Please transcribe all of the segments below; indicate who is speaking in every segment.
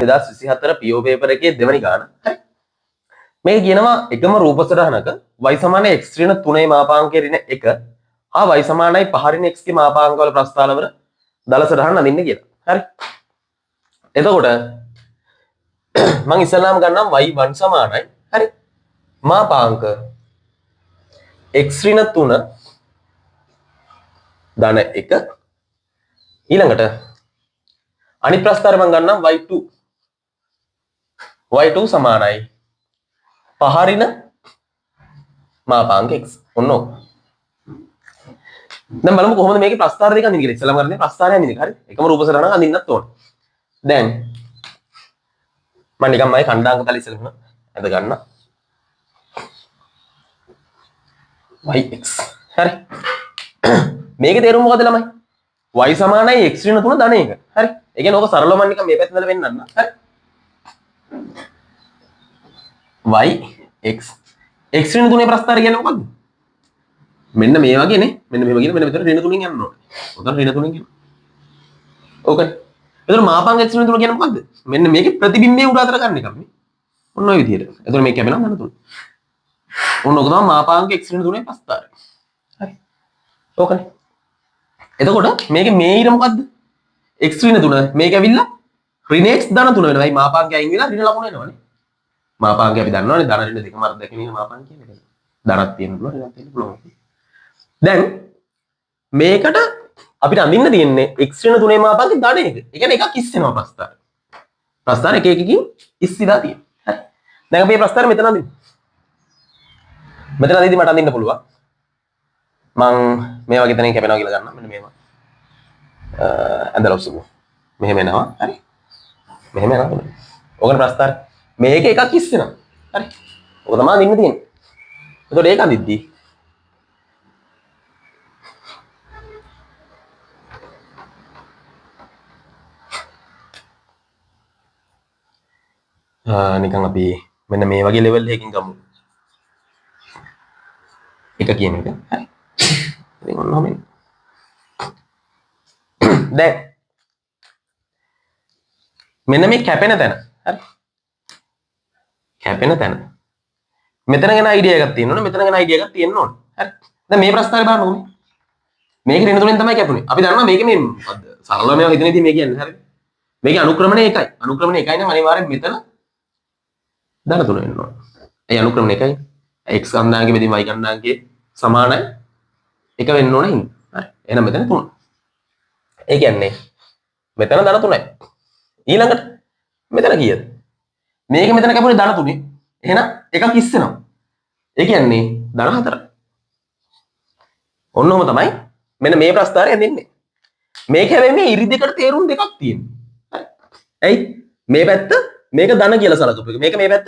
Speaker 1: 2024 PO paper එකේ දෙවෙනි ගාන. හරි. මේක කියනවා එකම රූප සටහනක y සමානයි x ඍණ 3 මාපාංකයේ ඍණ 1 හා y සමානයි 5 ඍණ x ගේ මාපාංක වල ප්‍රස්ථාරවල දල සටහන අඳින්න කියලා. හරි. එතකොට මම ඉස්සෙල්ලාම ගන්නම් y1 සමානයි. හරි. මාපාංක x ඍණ 3 ධන 1 ඊළඟට අනිත් ප්‍රස්ථාරය මම ගන්නම් y2 සමානයි 5 ඍණ මාපාංක x. ඔන්න ඕක. දැන් බලමු කොහොමද මේකේ ප්‍රස්ථාර දෙක අඳින්නේ කියලා. ඉස්සෙල්ලාම කරන්නේ ප්‍රස්ථාරය අඳින්න. හරි. එකම රූප සටහනක් අඳින්නත් ඕන. දැන් මම නිකන් මගේ කණ්ඩාංක තල ඉස්සෙල්ලාම ඇඳ ගන්න. yx. හරි. මේකේ තේරුම මොකද ළමයි? y සමානයි x ඍණ 3 ධන 1. හරි. ඒ කියන්නේ ඕක සරලව මම නිකන් මේ පැත්තෙන් ඉඳලා වෙන්නන්න. හරි. y x x ඍණ 3 ප්‍රස්ථාරය කියන්නේ මොකද්ද? මෙන්න මේ වගේ නේ. මෙන්න මෙහෙම කියන මෙන්න මෙතන ඍණ 3න් යන්න ඕනේ. උතන ඍණ 3න් යන්න. ඕකනේ. එතකොට මාපාංක x ඍණ 3 කියන්නේ මොකද්ද? මෙන්න මේකේ ප්‍රතිබිම්බයේ උඩ අතර ගන්න එකක් නේ. ඔන්න ඔය විදිහට. එතකොට මේක කැපෙනවා ධන 3. ඔන්න ඔක තමයි මාපාංක x ඍණ 3 ප්‍රස්ථාරය. හරි. ඕකනේ. එතකොට මේකේ මේ ඊට මොකද්ද? x ඍණ 3 මේක ඇවිල්ලා ඍණ x ධන 3 වෙනවා. මේ මාපාංකය අයින් වෙලා ඍණ ලකුණ එනවනේ. මාපාංකය අපි දන්නවනේ ධන ඍණ දෙකම අර්ධ දෙකේ මාපාංකය කියන්නේ. ධනක් තියෙන්න පුළුවන් ඍණක් තියෙන්න පුළුවන්. දැන් මේකට අපිට අඳින්න තියෙන්නේ x ඍණ 3 මාපාංකේ ධන 1. ඒ කියන්නේ එකක් ඉස්සෙනවා ප්‍රස්ථාරය. ප්‍රස්ථාරය එක එකකින් ඉස්සිලා තියෙනවා. හරි. දැන් අපි මේ ප්‍රස්ථාරය මෙතන අඳින්න. මෙතන අඳිද්දි මට අඳින්න පුළුවන්. මං මේ වගේ තැනින් කැපෙනවා කියලා ගන්නවා. මෙන්න මේවා. ඇඳලා ඔස්සමු. මෙහෙම එනවා. හරි. මෙහෙම එනවා. ඕකන ප්‍රස්ථාරය. මේක එකක් ඉස්සෙනවා. හරි. ඕක තමයි අඳින්න තියෙන්නේ. එතකොට ඒක අඳිද්දි නිකන් අපි මෙන්න මේ වගේ ලෙවල් එකකින් ගමු. එක කියන එක. හරි. ඉතින් ඔන්න ඔහම. දැන් මෙන්න මේ කැපෙන තැන. හරි. කැපෙන තැන. මෙතන ගැන අයිඩියා එකක් තියෙන්න ඕනේ. මෙතන ගැන අයිඩියා එකක් තියෙන්න ඕනේ. හරි. දැන් මේ ප්‍රස්තාරය බලන්න ඕනේ. මේක ඍණ 3ෙන් තමයි කැපුනේ. අපි දන්නවා මේක මේ මොකද්ද? සරලව මේවා හිතනදී මේ කියන්නේ හරිද? මේකේ අනුක්‍රමණය එකයි. අනුක්‍රමණය එකයි නම් අනිවාර්යෙන් මෙතන ධන 3 වෙන්න ඕනේ. ඒ අනුක්‍රමණය එකයි. x කන්දාංගේ බෙදීම y කන්දාංගේ සමානයි. එක වෙන්න ඕනේ හින්දා. හරි. එහෙනම් මෙතන 3. ඒ කියන්නේ මෙතන ධන 3යි. ඊළඟට මෙතන කීයද? මේක මෙතන කැපුනේ ධන 3. එහෙනම් එකක් ඉස්සෙනවා. ඒ කියන්නේ ධන 4යි. ඔන්නෝම තමයි මෙන්න මේ ප්‍රස්ථාරය ඇඳින්නේ. මේක හැබැයි මේ ඉරි දෙකට තේරුම් දෙකක් තියෙනවා. හරි. ඇයි? මේ පැත්ත මේක ධන කියලා සලකපු එක. මේක මේ පැත්ත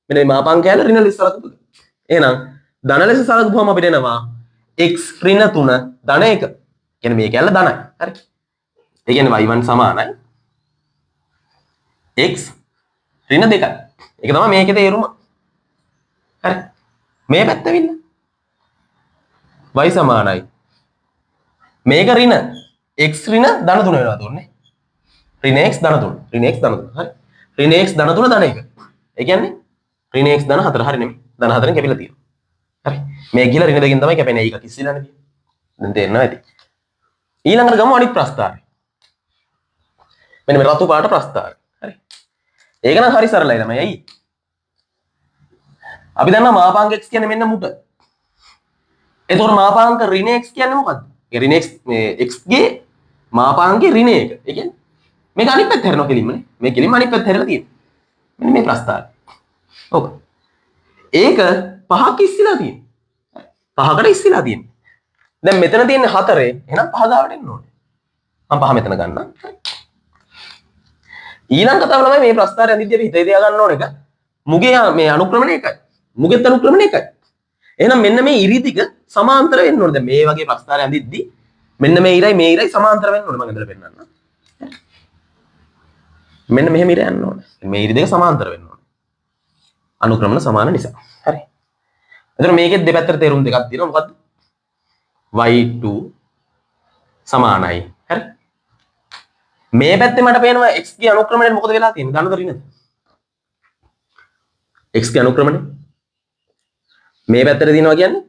Speaker 1: මෙන්න මේ මාපාංක කැල ඍණ ලෙස සලකපු එක. එහෙනම් ධන ලෙස සලකපුවම අපිට එනවා x ඍණ 3 ධන 1. කියන්නේ මේ කැල ධනයි. හරි. ඒ කියන්නේ y1 සමානයි x ඍණ 2යි. ඒක තමයි මේකේ තේරුම. හරි. මේ පැත්ත වෙන්න y සමානයි මේක ඍණ x ඍණ ධන 3 වෙනවා දුන්නේ. ඍණ x ධන 3. ඍණ x ධන 3. හරි. ඍණ x ධන 3 ධන 1. ඒ කියන්නේ ඍණ x ධන 4 හරි නෙමෙයි. ධන 4ෙන් කැපිලා තියෙනවා. හරි. මේ ගිහලා ඍණ 2කින් තමයි කැපෙන්නේ. ඒක කිසිලානේ තියෙන්නේ. දැන් තේරෙනවා ඇති. ඊළඟට ගමු අනිත් ප්‍රස්ථාරය. මෙන්න මේ රතු පාට ප්‍රස්ථාරය. හරි. ඒක නම් හරි සරලයි ළමයි. ඇයි? අපි දන්නවා මාපාංක x කියන්නේ මෙන්න මුට. එතකොට මාපාංක ඍණ x කියන්නේ මොකද්ද? ඒ ඍණ x මේ x ගේ මාපාංකේ ඍණ 1. ඒ කියන්නේ මේක අනිත් පැත්ත හැරෙනවා කෙලින්මනේ. මේ කෙලින්ම අනිත් පැත්ත හැරලා තියෙනවා. මෙන්න මේ ප්‍රස්ථාරය. ඔක. ඒක පහක් ඉස්සිලා තියෙනවා. පහකට ඉස්සිලා තියෙනවා. දැන් මෙතන තියෙන 4 එහෙනම් පහ ගාවට එන්න ඕනේ. මම පහ මෙතන ගන්නම්. ඊළඟ කතාව තමයි මේ ප්‍රස්ථාරය අඳිද්දී අපි හිතේ තියා ගන්න ඕන එක. මුගේ මේ අනුක්‍රමණය එකයි. මුගෙත් අනුක්‍රමණය එකයි. එහෙනම් මෙන්න මේ ඉරි දිග සමාන්තර වෙන්න ඕනේ. දැන් මේ වගේ ප්‍රස්ථාරය අඳිද්දී මෙන්න මේ ඉරයි සමාන්තර වෙන්න ඕනේ. මම ඉඳලා පෙන්නන්නම්. මෙන්න මෙහෙම ඉර යන්න ඕනේ. මේ ඉරි දෙක සමාන්තර වෙන්න ඕනේ. අනුක්‍රමණ සමාන නිසා. හරි. එතකොට මේකෙත් දෙපැත්තට තේරුම් දෙකක් තියෙනවා. මොකද්ද? y2 සමානයි. හරි. මේ පැත්තේ මට පේනවා x ගේ අනුක්‍රමණයට මොකද වෙලා තියෙන්නේ? දන්නද රිනද? x ගේ අනුක්‍රමණය මේ පැත්තට දිනවා කියන්නේ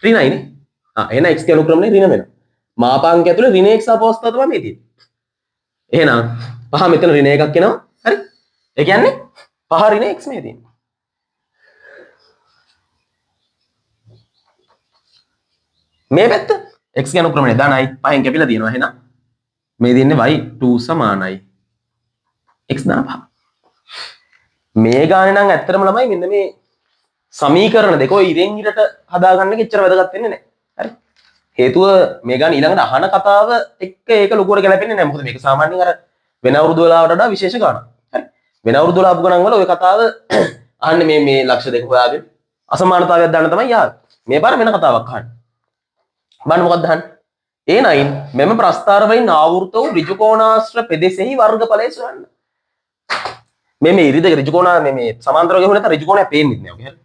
Speaker 1: ඍණයිනේ. එහෙනම් x ගේ අනුක්‍රමණය ඍණ වෙනවා. මාපාංක ඇතුලේ ඍණ x අපවස්ථාව තමයි මේ තියෙන්නේ. එහෙනම් පහ මෙතන ඍණ එකක් එනවා. හරි? ඒ කියන්නේ පහ ඍණ x මේ තියෙන්නේ. මේ පැත්ත x ගේ අනුක්‍රමණය ධනයි පහෙන් කැපිලා තියෙනවා. එහෙනම් මේ දෙන්නේ y2 සමානයි x ධන 5. මේ ගානේ නම් ඇත්තටම ළමයි මෙන්න මේ සමීකරණ දෙක ඔය ඉරෙන් ඉරට හදාගන්න එක එච්චර වැදගත් වෙන්නේ නැහැ. හරි? හේතුව මේ ගාන ඊළඟට අහන කතාව එක්ක ඒක ලොකුවට ගැලපෙන්නේ නැහැ. මොකද මේක සාමාන්‍යයෙන් අර වෙන අවුරුදු වලට වඩා විශේෂ ගානක්. හරි? වෙන අවුරුදු වල ආපු ගණන් වල ඔය කතාව අහන්නේ මේ ලක්ෂ දෙක හොයාගෙන අසමානතාවයක් දාන්න තමයි යාවේ. මේ පාර වෙන කතාවක් අහන්නේ. බලන්න මොකක්ද අහන්නේ? A9 මෙම ප්‍රස්ථාර වලින් ආවෘත වූ ඍජු කෝණාශ්‍ර පෙදෙසෙහි වර්ගඵලය සොයන්න. මේ ඍජු දෙක ඍජු කෝණ මේ සමාන්තරව ගෙහුව නැත්නම් ඍජු කෝණය පේන්නේ නැහැ. ඔකේ හරි.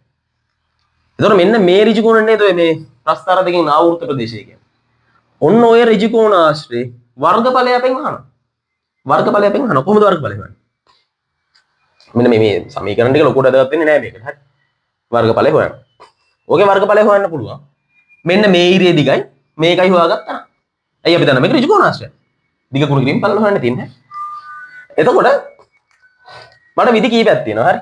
Speaker 1: එතකොට මෙන්න මේ ඍජු කෝණ නේද ඔය මේ ප්‍රස්ථාර දෙකෙන් ආවෘත ප්‍රදේශය කියන්නේ. ඔන්න ඔය ඍජු කෝණාශ්‍රේ වර්ගඵලය අපෙන් අහනවා. වර්ගඵලය අපෙන් අහනවා. කොහොමද වර්ගඵලය හොයන්නේ? මෙන්න මේ සමීකරණ ටික ලොකුවට වැදගත් වෙන්නේ නැහැ මේකට. හරි. වර්ගඵලය හොයන්න. ඔගේ වර්ගඵලය හොයන්න පුළුවන්. මෙන්න මේ ඉරේ දිගයි මේකයි හොයාගත්තා නම්. ඇයි අපි දන්නේ මේක ඍජු කෝණාශ්‍රය. දිග කුණු කිරීම බලන්න හොයන්න තියෙන්නේ. එතකොට මට විදි කීපයක් තියෙනවා. හරි.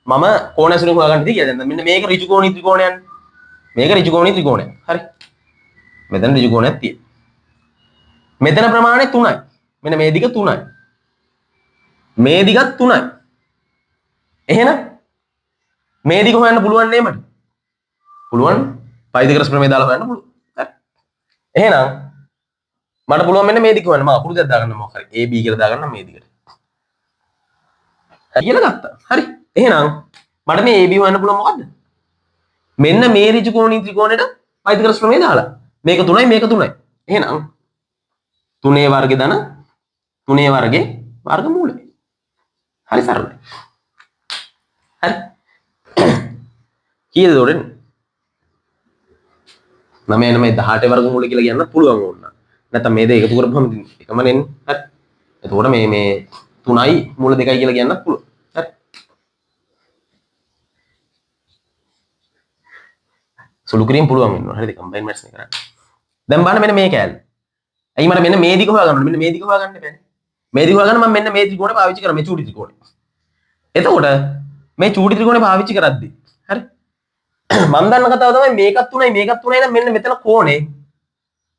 Speaker 1: මම කෝණ ඇසුරින් හොයාගන්න ඉතින් කියලා දැන් මෙන්න මේක ඍජු කෝණී ත්‍රිකෝණයක්. මේක ඍජු කෝණී ත්‍රිකෝණයක්. හරි. මෙතන ඍජු කෝණයක් තියෙනවා. මෙතන ප්‍රමාණය 3යි. මෙන්න මේ දිග 3යි. මේ දිගත් 3යි. එහෙනම් මේ දිග හොයන්න පුළුවන් නේ මට. පුළුවන්. පයිතගරස් ප්‍රමේය දාලා හොයන්න පුළුවන්. හරි. එහෙනම් මට පුළුවන් මෙන්න මේ දිග හොයන්න. මම අකුරු දෙකක් දාගන්න මොකක් හරි. AB කියලා දාගන්න මේ දිගට. හරි කියලා ගත්තා. හරි. එහෙනම් මට මේ AB හොයන්න පුළුවන් මොකද්ද? මෙන්න මේ ඍජු කෝණී ත්‍රිකෝණයට පයිතගරස් ප්‍රමේය දාලා. මේක 3යි මේක 3යි. එහෙනම් 3 වර්ගය ධන 3 වර්ගේ වර්ගමූලය. හරි සරලයි. හරි. කීයද උඩන්නේ? 9 9 18 වර්ගමූලය කියලා කියන්න පුළුවන් ඕන. නැත්නම් මේ දෙක එකතු කරපුවම එකම එන්නේ. හරි. එතකොට මේ 3යි මූල 2යි කියලා කියන්නත් පුළුවන්. හරි. සුළු කිරීම පුළුවන් වෙනවා. හරිද? කම්බයින් මැට්ස් එක කරන්න. දැන් බලන්න මෙන්න මේ කෑල්ල. ඇයි මට මෙන්න මේ දිග හොයාගන්න ඕනේ. මෙන්න මේ දිග හොයාගන්න බෑනේ. මේ දිග හොයාගන්න මම මෙන්න මේ ත්‍රිකෝණය පාවිච්චි කරා මේ චූටි ත්‍රිකෝණය. එතකොට මේ චූටි ත්‍රිකෝණය පාවිච්චි කරද්දී හරි මම දන්න කතාව තමයි මේකත් 3යි මේකත් 3යි නම් මෙන්න මෙතන කෝණේ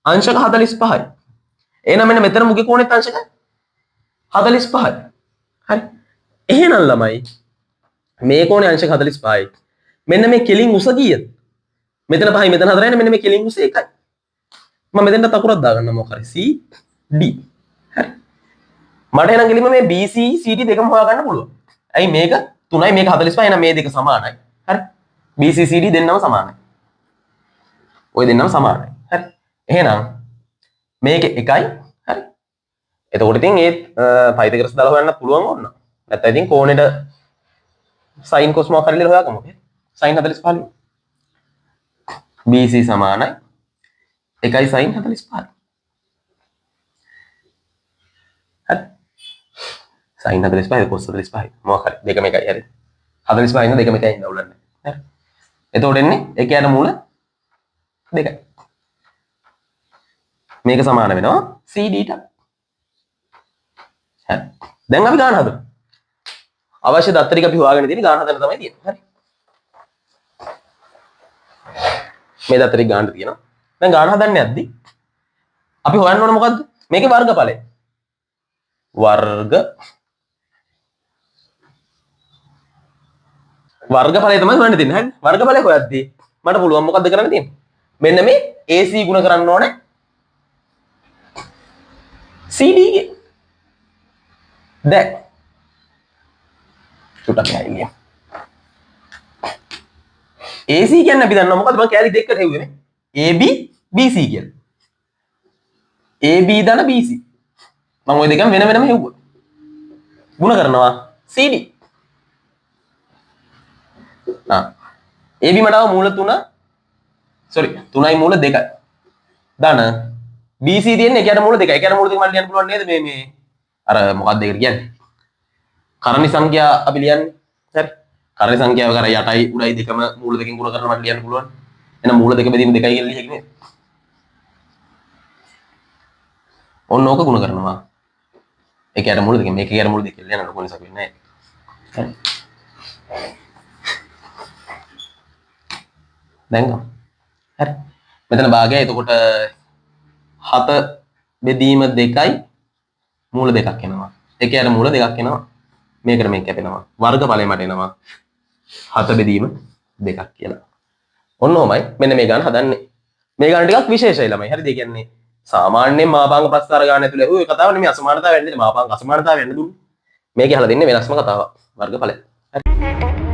Speaker 1: අංශක 45යි. එහෙනම් මෙන්න මෙතන මුගේ කෝණෙත් අංශක 45යි. හරි. එහෙනම් ළමයි මේ කෝණේ අංශක 45යි. මෙන්න මේ කෙලින් උස කීයද? මෙතන 5යි මෙතන 4යි නේ මෙන්න මේ කෙලින් උස 1යි. මම මෙතෙන්ට අකුරක් දාගන්න මොකක් හරි CD. හරි. මට එහෙනම් ගෙලින්ම මේ BC CD දෙකම හොයාගන්න පුළුවන්. ඇයි මේක 3යි මේක 45යි එහෙනම් මේ දෙක සමානයි. හරි. BC CD දෙන්නම සමානයි. ඔය දෙන්නම සමානයි. හරි. එහෙනම් මේක 1යි. හරි. එතකොට ඉතින් ඒ පයිතගරස් දාලා හොයන්න පුළුවන් ඕන. නැත්නම් ඉතින් කෝණෙට sin cos මොකක් හරි ඉල්ලලා හොයාගමු. sin 45. BC සමානයි 1යි sin 45. හරි. sin 45 cos 45 මොකක් හරි දෙකම එකයි හරි. 45 ඉන්න දෙකම එකයි ඉන්න උලන්නේ. හරි. එතකොට එන්නේ එකයට මූල 2යි. මේක සමාන වෙනවා CD ට. හරි. දැන් අපි ගාන හදමු. අවශ්‍ය දත්ත ටික අපි හොයාගෙන තියෙන ගාන හදන්න තමයි තියෙන්නේ. හරි. මේ දත්ත ටික ගාන්න තියෙනවා. දැන් ගාන හදන්න යද්දි අපි හොයන්න ඕන මොකද්ද? මේකේ වර්ගඵලය. වර්ගඵලය තමයි හොයන්න තියෙන්නේ. හරි. වර්ගඵලය හොයද්දී මට පුළුවන් මොකද්ද කරන්න තියෙන්නේ? මෙන්න මේ AC ගුණ කරන්න ඕනේ CD ගේ. දැන් චුට්ටක් හැයිලිය. AC කියන්නේ අපි දන්නවා මොකද්ද? මම කැලි දෙකකට හෙව්වේ නේ. AB BC කියලා. AB දන BC. මම ওই දෙකම වෙන වෙනම හෙව්වා. ගුණ කරනවා CD. AB මට ආව මූල 3 3යි මූල 2යි. ධන BC තියෙන්නේ 1ට මූල 2යි. 1ට මූල 2 මට ලියන්න පුළුවන් නේද මේ අර මොකක්ද ඒකට කියන්නේ? කරණි සංඛ්‍යා අපි ලියන්නේ. හරි. කරණි සංඛ්‍යාව කර යටයි උඩයි දෙකම මූල දෙකෙන් ගුණ කරලා මට ලියන්න පුළුවන්. එහෙනම් මූල දෙක බෙදීම 2යි කියලා ලියන්නේ නේද? ඔන්න ඕක ගුණ කරනවා. ඒකයට මූල දෙකෙන් මේකේට මූල දෙකෙන් ලියන්න ලොකු වෙනසක් වෙන්නේ නැහැ. හරි. දැන් හරි. මෙතන භාගය එතකොට 7 බෙදීම 2යි මූල දෙකක් එනවා. ඒකයට මූල දෙකක් එනවා. මේකට මේක කැපෙනවා. වර්ගඵලය මට එනවා 7 බෙදීම 2ක් කියලා. ඔන්න ඔමයි මෙන්න මේ ගාන හදන්නේ. මේ ගාන ටිකක් විශේෂයි ළමයි. හරිද? ඒ කියන්නේ සාමාන්‍යයෙන් මාපාංග ප්‍රස්ථාර ගාන ඇතුලේ ඔය කතාව නෙමෙයි අසමානතාවය වෙන්නේ. මාපාංග අසමානතාවය වෙන්න දුන්නේ. මේක අහලා දෙන්නේ වෙනස්ම කතාවක්. වර්ගඵලය. හරි.